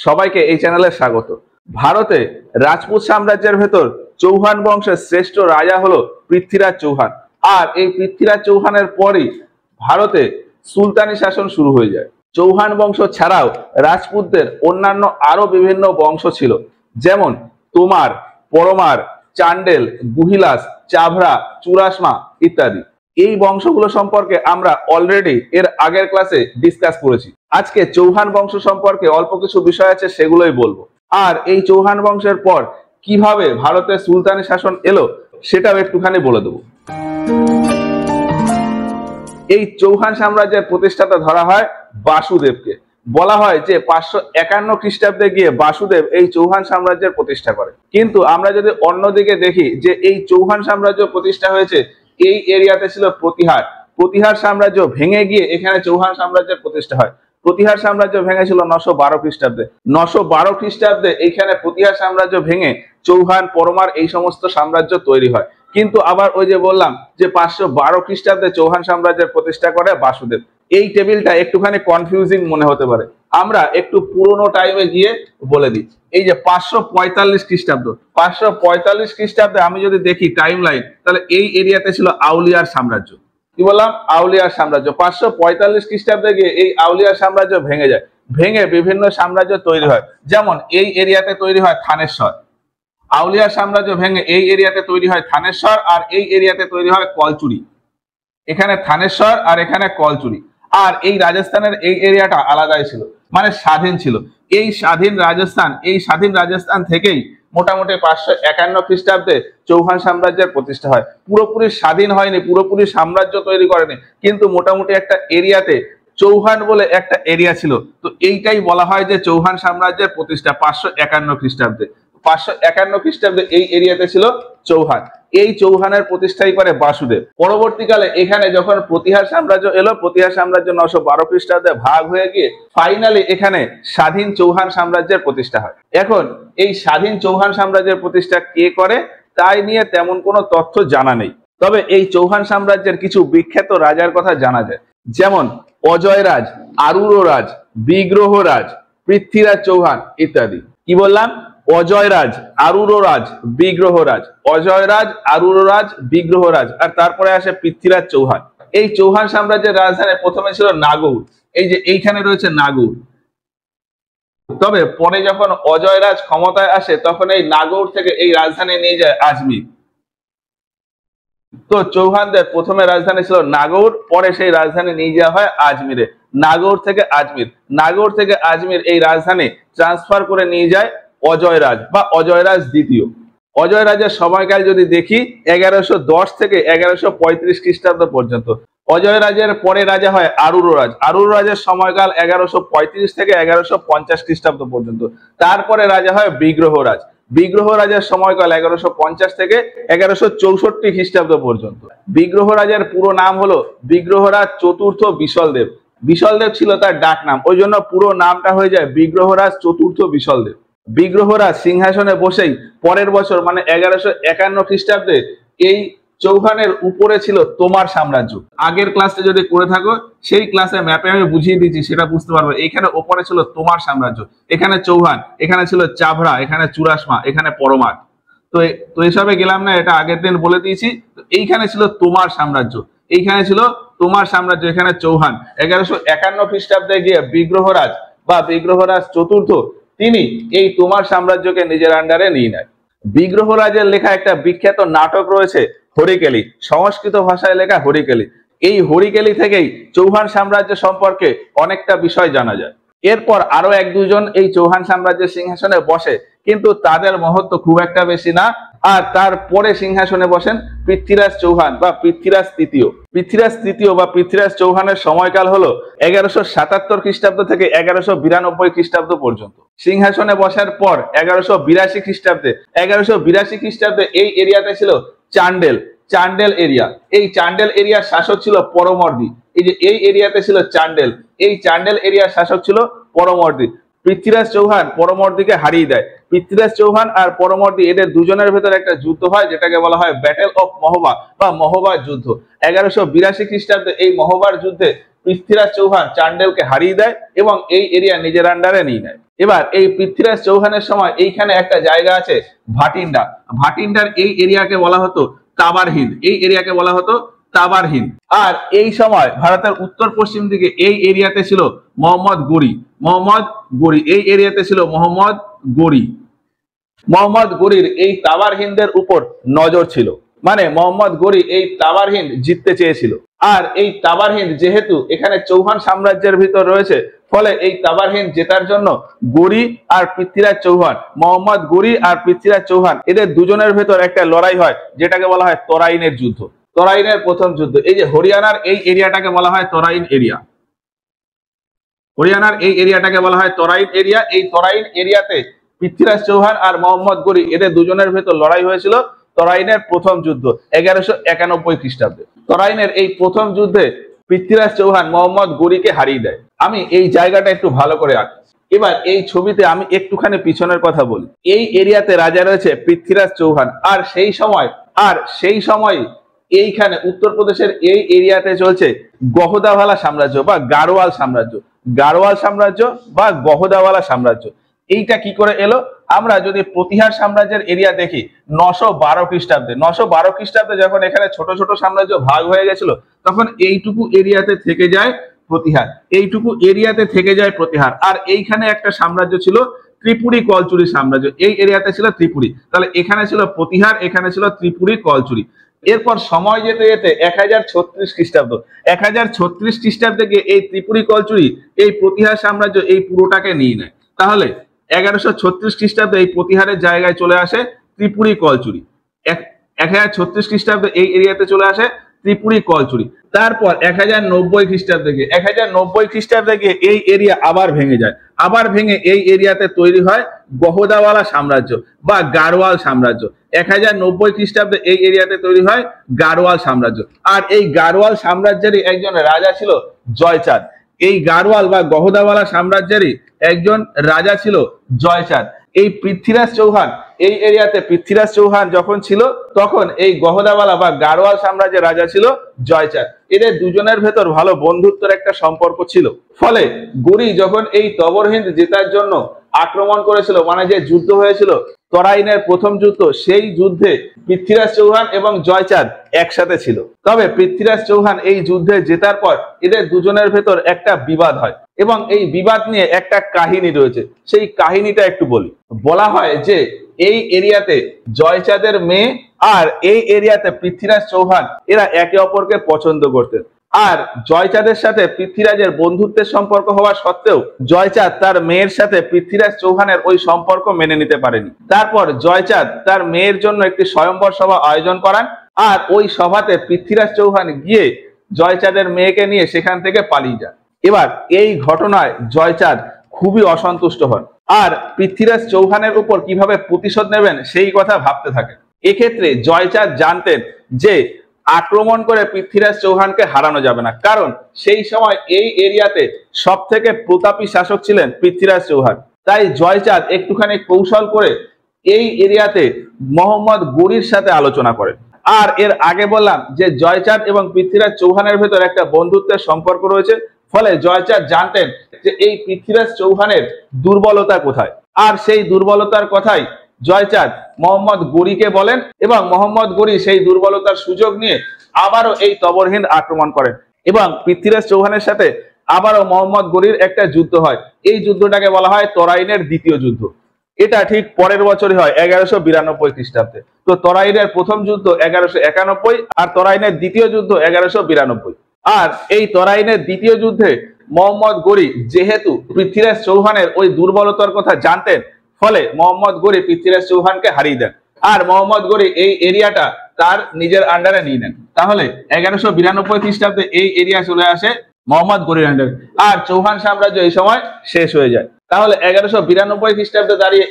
সবাইকে এই চ্যানেলে স্বাগত। ভারতে রাজপুত সাম্রাজ্যের ভেতর চৌহান বংশের শ্রেষ্ঠ রাজা হলো পৃথ্বীরাজ চৌহান। আর এই পৃথ্বীরাজ চৌহানের পরই ভারতে সুলতানি শাসন শুরু হয়ে যায়। চৌহান বংশ ছাড়াও রাজপুতদের অন্যান্য আরো বিভিন্ন বংশ ছিল, যেমন তোমার, পরমার, চান্ডেল, গুহিলাস, চাভরা, চুরাশমা ইত্যাদি। এই বংশগুলো সম্পর্কে আমরা অলরেডি এর আগের ক্লাসে ডিসকাস করেছি। আজকে চৌহান বংশ সম্পর্কে অল্প কিছু বিষয় আছে, সেগুলোই বলবো। আর এই চৌহান বংশের পর কিভাবে ভারতে সুলতানি শাসন এলো সেটাও একটুখানি বলে দেবো। এই চৌহান সাম্রাজ্যের প্রতিষ্ঠাতা ধরা হয় বাসুদেবকে। বলা হয় যে 551 খ্রিস্টাব্দে গিয়ে বাসুদেব এই চৌহান সাম্রাজ্যের প্রতিষ্ঠা করে। কিন্তু আমরা যদি অন্যদিকে দেখি যে এই চৌহান সাম্রাজ্য প্রতিষ্ঠা হয়েছে এই এরিয়াতে ছিল প্রতিহার। প্রতিহার সাম্রাজ্য ভেঙে গিয়ে এখানে চৌহান সাম্রাজ্যের প্রতিষ্ঠা হয়। প্রতিহার সাম্রাজ্য ভেঙেছিল 912 খ্রিস্টাব্দে। 912 খ্রিস্টাব্দে এইখানে প্রতিহার সাম্রাজ্য ভেঙে চৌহান, পরমার এই সমস্ত সাম্রাজ্য তৈরি হয়। কিন্তু আবার ওই যে বললাম যে 512 খ্রিস্টাব্দে চৌহান সাম্রাজ্যের প্রতিষ্ঠা করে বাসুদেব। এই টেবিলটা একটুখানি কনফিউজিং মনে হতে পারে, আমরা একটু পুরোনো টাইমে গিয়ে বলে দিই। এই যে 545 খ্রিস্টাব্দ, 545 খ্রিস্টাব্দে আমি যদি দেখি টাইম লাইন, তাহলে এই এরিয়াতে ছিল আউলিয়ার সাম্রাজ্য। কি বললাম? আউলিয়ার সাম্রাজ্য। 545 খ্রিস্টাব্দে গিয়ে এই আউলিয়ার সাম্রাজ্য ভেঙে যায়। ভেঙে বিভিন্ন সাম্রাজ্য তৈরি হয়, যেমন এই এরিয়াতে তৈরি হয় থানেশ্বর। আউলিয়ার সাম্রাজ্য ভেঙে এই এরিয়াতে তৈরি হয় থানেশ্বর, আর এই এরিয়াতে তৈরি হয় কলচুরি। এখানে থানেশ্বর আর এখানে কলচুরি। আর এই রাজস্থানের এই এরিয়াটা আলাদাই ছিল, মানে স্বাধীন ছিল। এই স্বাধীন রাজস্থান থেকেই মোটামুটি 551 খ্রিস্টাব্দে চৌহান সাম্রাজ্যের প্রতিষ্ঠা হয়। পুরোপুরি স্বাধীন হয়নি, পুরোপুরি সাম্রাজ্য তৈরি করেনি, কিন্তু মোটামুটি একটা এরিয়াতে চৌহান বলে একটা এরিয়া ছিল। তো এইটাই বলা হয় যে চৌহান সাম্রাজ্যের প্রতিষ্ঠা 551 খ্রিস্টাব্দে। 551 খ্রিস্টাব্দে এই এরিয়াতে ছিল চৌহান। এই চৌহানের প্রতিষ্ঠাই করে বাসুদেব। পরবর্তীকালে এখানে যখন প্রতিহার সাম্রাজ্য এলো, প্রতিহার সাম্রাজ্য 912 খ্রিস্টাব্দে ভাগ হয়ে গিয়ে ফাইনালি এখানে স্বাধীন চৌহান সাম্রাজ্যের প্রতিষ্ঠা হয়। এখন এই স্বাধীন চৌহান সাম্রাজ্যের প্রতিষ্ঠা কে করে তাই নিয়ে তেমন কোনো তথ্য জানা নেই। তবে এই চৌহান সাম্রাজ্যের কিছু বিখ্যাত রাজার কথা জানা যায়, যেমন অজয়রাজ, আরুররাজ, বিগ্রহরাজ, পৃথ্বীরাজ চৌহান ইত্যাদি। কি বললাম? অজয়রাজ, আরুররাজ, বিগ্রহরাজ। অজয়রাজ, আরুররাজ, বিগ্রহরাজ, আর তারপরে আসে পৃথ্বীরাজ চৌহান। এই চৌহান সাম্রাজ্যের রাজধানী প্রথমে ছিল নাগৌর। এই যে এইখানে রয়েছে নাগৌর। তবে পরে যখন অজয়রাজ ক্ষমতায় আসে তখন এই নাগৌর থেকে এই রাজধানী নিয়ে যায় আজমির। তো চৌহানদের প্রথমে রাজধানী ছিল নাগৌর, পরে সেই রাজধানী নিয়ে যাওয়া হয় আজমিরে। নাগৌর থেকে আজমির, নাগৌর থেকে আজমির এই রাজধানী ট্রান্সফার করে নিয়ে যায় অজয়রাজ বা অজয়রাজ দ্বিতীয়। অজয়রাজের সময়কাল যদি দেখি 1110 থেকে 1135 খ্রিস্টাব্দ পর্যন্ত। অজয়রাজের পরে রাজা হয় আরুররাজ। আরুররাজের সময়কাল 1135 থেকে 1150 খ্রিস্টাব্দ পর্যন্ত। তারপরে রাজা হয় বিগ্রহরাজ। বিগ্রহরাজের সময়কাল 1150 থেকে 1164 খ্রিস্টাব্দ পর্যন্ত। বিগ্রহরাজের পুরো নাম হলো বিগ্রহরাজ চতুর্থ বিশলদেব। বিশলদেব ছিল তার ডাক নাম, ওই জন্য পুরো নামটা হয়ে যায় বিগ্রহরাজ চতুর্থ বিশলদেব। বিগ্রহরাজ সিংহাসনে বসেই পরের বছর মানে 1151 খ্রিস্টাব্দে এই চৌহানের উপরে ছিল তোমার সাম্রাজ্য। আগের ক্লাসে যদি করে থাকো সেই ক্লাসে ম্যাপে আমি বুঝিয়ে দিচ্ছি, সেটা বুঝতে পারবে। এইখানে ওপরে ছিল তোমার সাম্রাজ্য, এখানে চৌহান, এখানে ছিল চাভরা, এখানে চুরাশমা, এখানে পরমার। তো এসবে গেলাম না, এটা আগের দিন বলে দিয়েছি। এইখানে ছিল তোমার সাম্রাজ্য, এইখানে ছিল তোমার সাম্রাজ্য, এখানে চৌহান। 1151 খ্রিস্টাব্দে গিয়ে বিগ্রহরাজ বা বিগ্রহরাজ চতুর্থ তিনি এই তোমার সাম্রাজ্যকে নিজের আন্ডারে নিয়ে নেয়। বিগ্রহরাজের লেখা একটা বিখ্যাত নাটক রয়েছে হরিকেলি, সংস্কৃত ভাষায় লেখা হরিকেলি। এই হরিকেলি থেকেই চৌহান সাম্রাজ্য সম্পর্কে অনেকটা বিষয় জানা যায়। এরপর আরো এক দুজন এই চৌহান সাম্রাজ্যের সিংহাসনে বসে, কিন্তু তাদের মহত্ব খুব একটা বেশি না। আর তারপরে সিংহাসনে বসেন পৃথ্বীরাজ চৌহান বা পৃথ্বীরাজ তৃতীয়। পৃথ্বীরাজ তৃতীয় বা পৃথ্বীরাজ চৌহানের সময়কাল হলো 1177 খ্রিস্টাব্দ থেকে 1192 খ্রিস্টাব্দ পর্যন্ত। সিংহাসনে বসার পর 1182 খ্রিস্টাব্দে 1182 খ্রিস্টাব্দে এই এরিয়াতে ছিল চান্ডেল, চান্ডেল এরিয়া। এই চান্ডেল এরিয়ার শাসক ছিল পরমর্দি। এই যে এই এরিয়াতে ছিল চান্ডেল, এই চান্ডেল এরিয়ার শাসক ছিল পরমর্দি। পৃথ্বীরাজ চৌহান পরমর্দিকে হারিয়ে দেয়। পৃথ্বীরাজ চৌহান আর পরমর্দি এদের দুজনের ভেতরে একটা যুদ্ধ হয়, যেটাকে বলা হয় ব্যাটেল অফ মহোবা বা মহোবার যুদ্ধ। 1182 খ্রিস্টাব্দে এই মহোবার যুদ্ধে পৃথ্বীরাজ চৌহান চান্ডেলকে হারিয়ে দেয় এবং এই এরিয়া নিজের আন্ডারে নিয়ে নেয়। এবার এই পৃথ্বীরাজ চৌহানের সময় এইখানে একটা জায়গা আছে ভাটিন্ডা, ভাটিন্ডার এই এরিয়াকে বলা হতো তাবার হিন্দ, এই এরিয়াকে বলা হতো তাবার হিন্দ। আর এই সময় ভারতের উত্তর পশ্চিম দিকে এই এরিয়াতে ছিল মোহাম্মদ গড়ি, মোহাম্মদ গড়ি এই এরিয়াতে ছিল মোহাম্মদ গড়ি। মোহাম্মদ গড়ির এই তাবার হিন্দের উপর নজর ছিল, মানে মোহাম্মদ গড়ি এই তাবার হিন্দ জিততে চেয়েছিল। আর এই তাবার হিন্দ যেহেতু এখানে চৌহান সাম্রাজ্যের ভিতর রয়েছে, ফলে এই তাবার হিন্দ জেতার জন্য গড়ি আর পৃথ্বীরাজ চৌহান, মোহাম্মদ গড়ি আর পৃথ্বীরাজ চৌহান এদের দুজনের ভেতর একটা লড়াই হয়, যেটাকে বলা হয় তরাইনের যুদ্ধ, তরাইনের প্রথম যুদ্ধ। এই যে হরিয়ানার এই এরিয়াটাকে বলা হয় তরাইন এরিয়া, হরিয়ানার এই এরিয়াটাকে বলা হয় তরাইন এরিয়া। এই তরাইন এরিয়াতে পৃথ্বীরাজ চৌহান আর মোহাম্মদ গড়ি এদের দুজনের ভেতর লড়াই হয়েছিল তরাইনের প্রথম যুদ্ধ 1191 খ্রিস্টাব্দে। তরাইনের এই প্রথম যুদ্ধে পৃথ্বীরাজ চৌহান মোহাম্মদ গড়িকে হারিয়ে দেয়। আমি এই জায়গাটা একটু ভালো করে আঁকি। এবার এই ছবিতে আমি একটুখানি পিছনের কথা বলি। এই এরিয়াতে রাজা রয়েছে পৃথ্বীরাজ চৌহান, আর সেই সময় এইখানে উত্তরপ্রদেশের এই এরিয়াতে চলছে গহদাওয়ালা সাম্রাজ্য বা গাড়োয়াল সাম্রাজ্য, গাড়োয়াল সাম্রাজ্য বা গহদাওয়ালা সাম্রাজ্য। এইটা কি করে এলো? আমরা যদি প্রতিহার সাম্রাজ্যের এরিয়া দেখি 912 খ্রিস্টাব্দে, 912 খ্রিস্টাব্দে যখন এখানে ছোট ছোট সাম্রাজ্য ভাগ হয়ে গেছিল, তখন এইটুকু এরিয়াতে থেকে যায় প্রতিহার, এইটুকু এরিয়াতে থেকে যায় প্রতিহার। আর এইখানে একটা সাম্রাজ্য ছিল ত্রিপুরী কলচুরি সাম্রাজ্য, এই এরিয়াতে ছিল ত্রিপুরী, তাহলে এখানে ছিল প্রতিহার, এখানে ছিল ত্রিপুরী কলচুরি। এরপর সময় যেতে যেতে 1036 খ্রিস্টাব্দ, 1036 খ্রিস্টাব্দে গিয়ে এই ত্রিপুরী কলচুরি এই প্রতিহার সাম্রাজ্য এই পুরোটাকে নিয়ে নেয়। তাহলে 1136 খ্রিস্টাব্দে এই প্রতিহারের জায়গায় চলে আসে ত্রিপুরী কলচুরি, 1036 খ্রিস্টাব্দে এই এরিয়াতে চলে আসে ত্রিপুরী কলচুরি। তারপর 1090 খ্রিস্টাব্দে গিয়ে 1090 খ্রিস্টাব্দে গিয়ে এই এরিয়া আবার ভেঙে যায়, আবার ভেঙে এই এরিয়াতে তৈরি হয় গহদাওয়ালা সাম্রাজ্য বা গাড়োয়াল সাম্রাজ্য। 1090 খ্রিস্টাব্দে এই এরিয়াতে তৈরি হয় গাড়োয়াল সাম্রাজ্য। আর এই গাড়োয়াল সাম্রাজ্যেরই একজন রাজা ছিল জয়চাঁদ, এই গাড়োয়াল বা গহদাওয়ালা সাম্রাজ্যেরই একজন রাজা ছিল জয়চাঁদ। এই পৃথ্বীরাজ চৌহান এই এরিয়াতে পৃথ্বীরাজ চৌহান যখন ছিল, তখন এই গহদাওয়ালা বা গাড়োয়াল সাম্রাজ্যের রাজা ছিল জয়চাঁদ। এদের দুজনের ভেতর ভালো বন্ধুত্বের একটা সম্পর্ক ছিল। ফলে গড়ি যখন এই তবর হিন্দ জেতার জন্য আক্রমণ করেছিল, মানে যে যুদ্ধ হয়েছিল তরাইনের প্রথম যুদ্ধ, সেই যুদ্ধে পৃথ্বীরাজ চৌহান এবং জয়চাঁদ একসাথে ছিল। তবে পৃথ্বীরাজ চৌহান এই যুদ্ধে জেতার পর এদের দুজনের ভেতর একটা বিবাদ হয়, এবং এই বিবাদ নিয়ে একটা কাহিনী রয়েছে, সেই কাহিনীটা একটু বলি। বলা হয় যে এই এরিয়াতে জয়চাঁদের মেয়ে আর এই এরিয়াতে পৃথ্বীরাজ চৌহান এরা একে অপরকে পছন্দ করতেন। আর জয়চাঁদের সাথে পৃথ্বীরাজের বন্ধুত্বের সম্পর্ক হওয়া সত্ত্বেও জয়চাঁদ তার মেয়ের সাথে পৃথ্বীরাজ চৌহানের ওই সম্পর্ক মেনে নিতে পারেনি। তারপর জয়চাঁদ তার মেয়ের জন্য একটি স্বয়ম্বর সভা আয়োজন করান, আর ওই সভাতে পৃথ্বীরাজ চৌহান গিয়ে জয়চাঁদের মেয়েকে নিয়ে সেখান থেকে পালিয়ে যান। এবার এই ঘটনায় জয়চাঁদ খুবই অসন্তুষ্ট হন, আর পৃথ্বীরাজ চৌহানের উপর কিভাবে প্রতিশোধ নেবেন সেই কথা ভাবতে থাকেন। এক্ষেত্রে জয়চাঁদ জানতেন যে আক্রমণ করে পৃথ্বীরাজ চৌহানকে হারানো যাবে না, কারণ সেই সময় এই এরিয়াতে সব থেকে প্রতাপী শাসক ছিলেন পৃথ্বীরাজ চৌহান। তাই জয়চাঁদ একটুখানি কৌশল করে এই এরিয়াতে মোহাম্মদ গড়ির সাথে আলোচনা করেন। আর এর আগে বললাম যে জয়চাঁদ এবং পৃথ্বীরাজ চৌহানের ভেতর একটা বন্ধুত্বের সম্পর্ক রয়েছে, ফলে জয়চাঁদ জানতেন যে এই পৃথ্বীরাজ চৌহানের দুর্বলতা কোথায়। আর সেই দুর্বলতার কথাই জয়চাঁদ মোহাম্মদ গড়িকে বলেন, এবং মোহাম্মদ গড়ি সেই দুর্বলতার সুযোগ নিয়ে আবারও এই তবর হিন্দ আক্রমণ করেন, এবং পৃথ্বীরাজ চৌহানের সাথে আবারও মোহাম্মদ গড়ির একটা যুদ্ধ হয়। এই যুদ্ধটাকে বলা হয় তরাইনের দ্বিতীয় যুদ্ধ। এটা ঠিক পরের বছরই হয় 1192 খ্রিস্টাব্দে। তো তরাইনের প্রথম যুদ্ধ 1191 আর তরাইনের দ্বিতীয় যুদ্ধ 1192। আর এই তরাইনের দ্বিতীয় যুদ্ধে মোহাম্মদ গড়ি যেহেতু পৃথ্বীরাজ চৌহানের ওই দুর্বলতার কথা জানতেন, ফলে মোহাম্মদ গড়ি পৃথ্বীরাজ চৌহানকে হারিয়ে দেন, আর মোহাম্মদ গড়ি এই এরিয়াটা তার নিজের আন্ডারে নিয়ে নেন। তাহলে 1192 খ্রিস্টাব্দে এই এরিয়া চলে আসে মোহাম্মদ গড়ির আন্ডারে, আর চৌহান সাম্রাজ্য এই সময় শেষ হয়ে যায়। তাহলে 1192 খ্রিস্টাব্দে দাঁড়িয়ে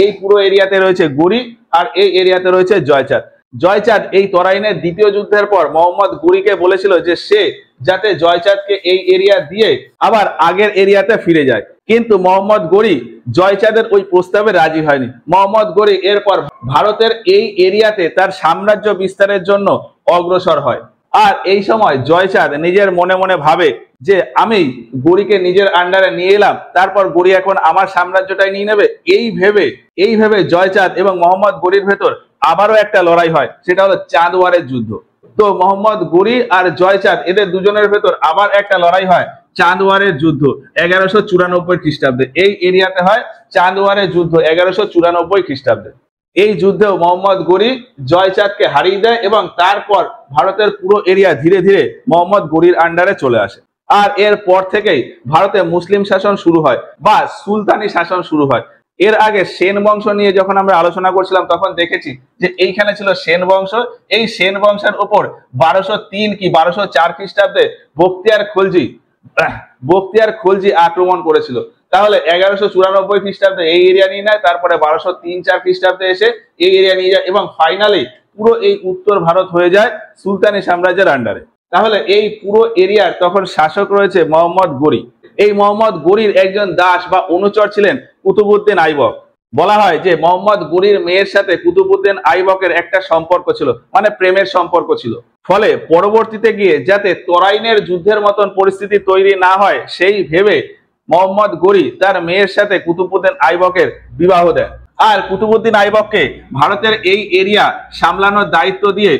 এই পুরো এরিয়াতে রয়েছে গড়ি, আর এই এরিয়াতে রয়েছে জয়চাঁদ। জয়চাঁদ এই তরাইনের দ্বিতীয় যুদ্ধের পর মোহাম্মদ গড়িকে বলেছিল যে সে যাতে জয়চাঁদকে এই এরিয়া দিয়ে আবার আগের এরিয়াতে ফিরে যায়, কিন্তু মোহাম্মদ গড়ি জয়চাঁদের ওই প্রস্তাবে রাজি হয়নি। মোহাম্মদ গড়ি এরপর ভারতের এই এরিয়াতে তার সাম্রাজ্য বিস্তারের জন্য অগ্রসর হয়। আর এই সময় জয়চাঁদ নিজের মনে মনে ভাবে যে আমি গৌরীকে নিজের আন্ডারে নিয়ে এলাম, তারপর গৌরী এখন আমার সাম্রাজ্যটাই নিয়ে নেবে। এই ভেবে জয়চাঁদ এবং মোহাম্মদ গৌরীর ভেতর আবারও একটা লড়াই হয়, সেটা হলো চাঁদওয়ারের যুদ্ধ। তো মোহাম্মদ গৌরী আর জয়চাঁদ এদের দুজনের ভেতর আবার একটা লড়াই হয়, চাঁদওয়ারের যুদ্ধ 1194 খ্রিস্টাব্দে। এই এরিয়াতে হয় চাঁদওয়ারের যুদ্ধ 1194 খ্রিস্টাব্দে। এই যুদ্ধেও মোহাম্মদ গৌরী জয়চাঁদকে হারিয়ে দেয় এবং তারপর ভারতের পুরো এরিয়া ধীরে ধীরে মোহাম্মদ গৌরীর আন্ডারে চলে আসে। আর এর পর থেকেই ভারতে মুসলিম শাসন শুরু হয় বা সুলতানি শাসন শুরু হয়। এর আগে সেন বংশ নিয়ে যখন আমরা আলোচনা করছিলাম তখন দেখেছি যে এইখানে ছিল সেন বংশ। এই সেন বংশের উপর 1203 কি 1204 খ্রিস্টাব্দে বখতিয়ার খলজি আক্রমণ করেছিল। তাহলে 1194 খ্রিস্টাব্দে এই এরিয়া নিয়ে নেয়, তারপরে 1203-4 খ্রিস্টাব্দে এসে এই এরিয়া নিয়ে যায় এবং ফাইনালি পুরো এই উত্তর ভারত হয়ে যায় সুলতানি সাম্রাজ্যের আন্ডারে। তাহলে এই পুরো এরিয়ার তখন শাসক রয়েছে মোহাম্মদ গৌরী। এই মোহাম্মদ গৌরীর একজন দাস বা অনুচর ছিলেন কুতুবউদ্দিন আইবক। বলা হয় যে মোহাম্মদ গৌরীর মেয়ের সাথে কুতুবউদ্দিন আইবকের একটা সম্পর্ক ছিল, মানে প্রেমের সম্পর্ক ছিল। ফলে পরবর্তীতে গিয়ে যাতে তরাইনের যুদ্ধের মতন পরিস্থিতি তৈরি না হয় সেই ভেবে মোহাম্মদ গৌরী তার মেয়ের সাথে কুতুবউদ্দিন আইবকের বিবাহ দেন। আর কুতুবউদ্দিন আইবককে ভারতের এই এরিয়া সামলানোর দায়িত্ব দিয়ে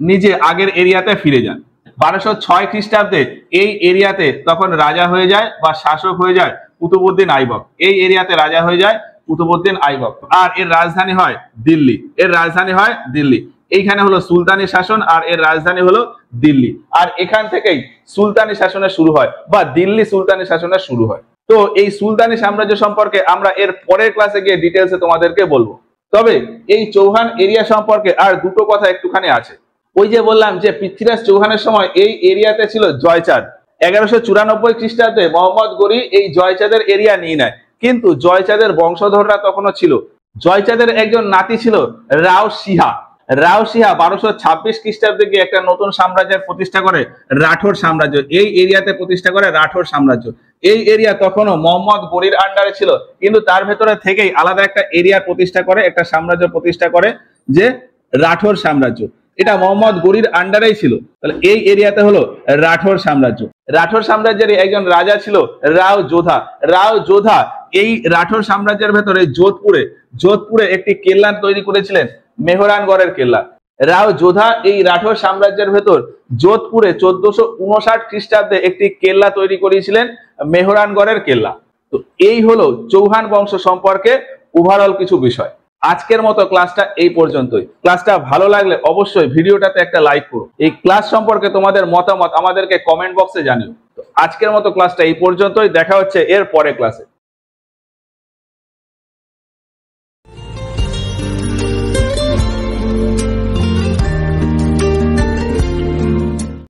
নিজে আগের এরিয়াতে ফিরে যান। 1206 খ্রিস্টাব্দে এই এরিয়াতে তখন রাজা হয়ে যায় বা শাসক হয়ে যায় কুতুবউদ্দিন আইবক। এই এরিয়াতে রাজা হয়ে যায় কুতুবউদ্দিন আইবক। আর এর রাজধানী হয় দিল্লি। এইখানে হলো সুলতানি শাসন আর এর রাজধানী হলো দিল্লি। আর এখান থেকেই সুলতানি শাসনের শুরু হয় বা দিল্লি সুলতানি শাসনের শুরু হয়। তো এই সুলতানি সাম্রাজ্য সম্পর্কে আমরা এর পরের ক্লাসে গিয়ে ডিটেলসে তোমাদেরকে বলবো। তবে এই চৌহান এরিয়া সম্পর্কে আর দুটো কথা একটুখানি আছে। ওই যে বললাম যে পৃথ্বীরাজ চৌহানের সময় এই এরিয়াতে ছিল জয়চাঁদ। 1194 খ্রিস্টাব্দে মোহাম্মদ গৌরী এই জয়চাঁদের এরিয়া নিয়ে নেয়, কিন্তু জয়চাঁদের বংশধররা তখনও ছিল। জয়চাঁদের একজন নাতি ছিল রাও সিহা। 1226 খ্রিস্টাব্দে গিয়ে একটা নতুন সাম্রাজ্যের প্রতিষ্ঠা করে, রাঠোর সাম্রাজ্য। এই এরিয়াতে প্রতিষ্ঠা করে রাঠোর সাম্রাজ্য। এই এরিয়া তখনও মোহাম্মদ গৌরীর আন্ডারে ছিল, কিন্তু তার ভেতরে থেকেই আলাদা একটা এরিয়া প্রতিষ্ঠা করে, একটা সাম্রাজ্য প্রতিষ্ঠা করে যে রাঠোর সাম্রাজ্য। এটা মোহাম্মদ গৌরীর আন্ডারেই ছিল। তাহলে এই এরিয়াতে হলো রাঠোর সাম্রাজ্য। রাঠোর সাম্রাজ্যের একজন রাজা ছিল রাও যোধা। এই রাঠোর সাম্রাজ্যের ভেতরে যোধপুরে একটি কেল্লা তৈরি করেছিলেন, মেহরানগড়ের কেল্লা। রাও যোধা এই রাঠোর সাম্রাজ্যের ভেতর যোধপুরে 1459 খ্রিস্টাব্দে একটি কেল্লা তৈরি করেছিলেন, মেহরানগড়ের কেল্লা। তো এই হলো চৌহান বংশ সম্পর্কে ওভারঅল কিছু বিষয়। আজকের মতো ক্লাসটা এই পর্যন্তই। ক্লাসটা ভালো লাগলে অবশ্যই ভিডিওটাতে একটা লাইক করো। এই ক্লাস সম্পর্কে তোমাদের মতামত আমাদেরকে কমেন্ট বক্সে জানিও। তো আজকের মতো ক্লাসটা এই পর্যন্তই, দেখা হচ্ছে এর পরে ক্লাসে।